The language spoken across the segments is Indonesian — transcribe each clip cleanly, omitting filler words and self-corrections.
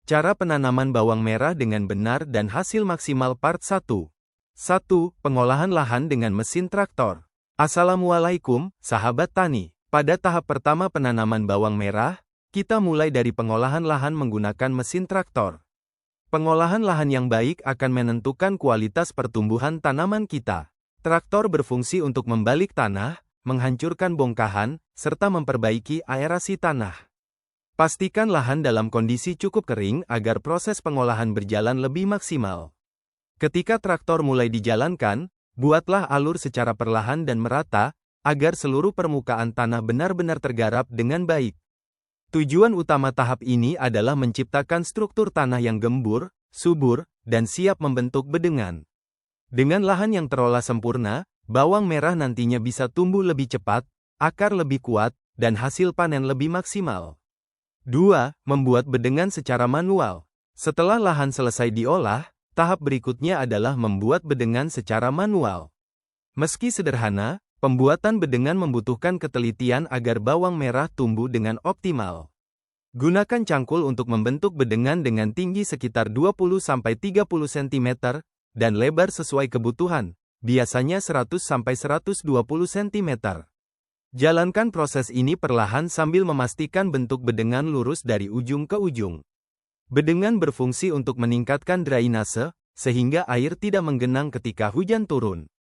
Cara penanaman bawang merah dengan benar dan hasil maksimal part 1. 1. Pengolahan lahan dengan mesin traktor. Assalamualaikum, sahabat tani. Pada tahap pertama penanaman bawang merah, kita mulai dari pengolahan lahan menggunakan mesin traktor. Pengolahan lahan yang baik akan menentukan kualitas pertumbuhan tanaman kita. Traktor berfungsi untuk membalik tanah, menghancurkan bongkahan, serta memperbaiki aerasi tanah. Pastikan lahan dalam kondisi cukup kering agar proses pengolahan berjalan lebih maksimal. Ketika traktor mulai dijalankan, buatlah alur secara perlahan dan merata, agar seluruh permukaan tanah benar-benar tergarap dengan baik. Tujuan utama tahap ini adalah menciptakan struktur tanah yang gembur, subur, dan siap membentuk bedengan. Dengan lahan yang terolah sempurna, bawang merah nantinya bisa tumbuh lebih cepat, akar lebih kuat, dan hasil panen lebih maksimal. 2. Membuat bedengan secara manual. Setelah lahan selesai diolah, tahap berikutnya adalah membuat bedengan secara manual. Meski sederhana, pembuatan bedengan membutuhkan ketelitian agar bawang merah tumbuh dengan optimal. Gunakan cangkul untuk membentuk bedengan dengan tinggi sekitar 20-30 cm, dan lebar sesuai kebutuhan, biasanya 100-120 cm. Jalankan proses ini perlahan sambil memastikan bentuk bedengan lurus dari ujung ke ujung. Bedengan berfungsi untuk meningkatkan drainase, sehingga air tidak menggenang ketika hujan turun.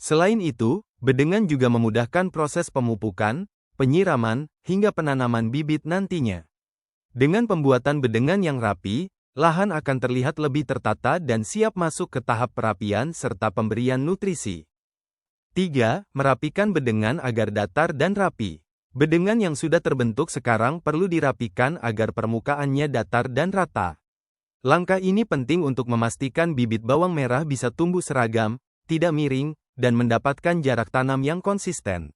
Selain itu, bedengan juga memudahkan proses pemupukan, penyiraman, hingga penanaman bibit nantinya. Dengan pembuatan bedengan yang rapi, lahan akan terlihat lebih tertata dan siap masuk ke tahap perapian serta pemberian nutrisi. 3. Merapikan bedengan agar datar dan rapi. Bedengan yang sudah terbentuk sekarang perlu dirapikan agar permukaannya datar dan rata. Langkah ini penting untuk memastikan bibit bawang merah bisa tumbuh seragam, tidak miring, dan mendapatkan jarak tanam yang konsisten.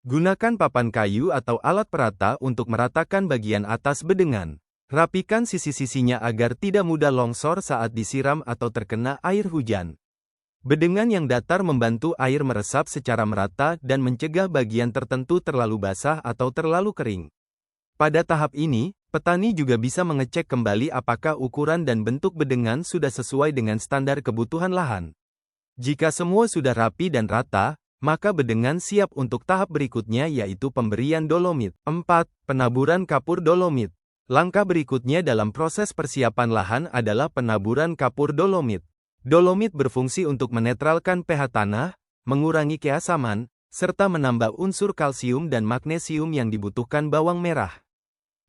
Gunakan papan kayu atau alat perata untuk meratakan bagian atas bedengan. Rapikan sisi-sisinya agar tidak mudah longsor saat disiram atau terkena air hujan. Bedengan yang datar membantu air meresap secara merata dan mencegah bagian tertentu terlalu basah atau terlalu kering. Pada tahap ini, petani juga bisa mengecek kembali apakah ukuran dan bentuk bedengan sudah sesuai dengan standar kebutuhan lahan. Jika semua sudah rapi dan rata, maka bedengan siap untuk tahap berikutnya yaitu pemberian dolomit. 4. Penaburan kapur dolomit. Langkah berikutnya dalam proses persiapan lahan adalah penaburan kapur dolomit. Dolomit berfungsi untuk menetralkan pH tanah, mengurangi keasaman, serta menambah unsur kalsium dan magnesium yang dibutuhkan bawang merah.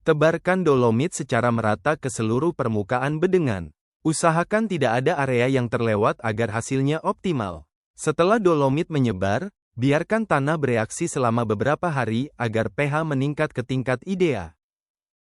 Tebarkan dolomit secara merata ke seluruh permukaan bedengan. Usahakan tidak ada area yang terlewat agar hasilnya optimal. Setelah dolomit menyebar, biarkan tanah bereaksi selama beberapa hari agar pH meningkat ke tingkat ideal.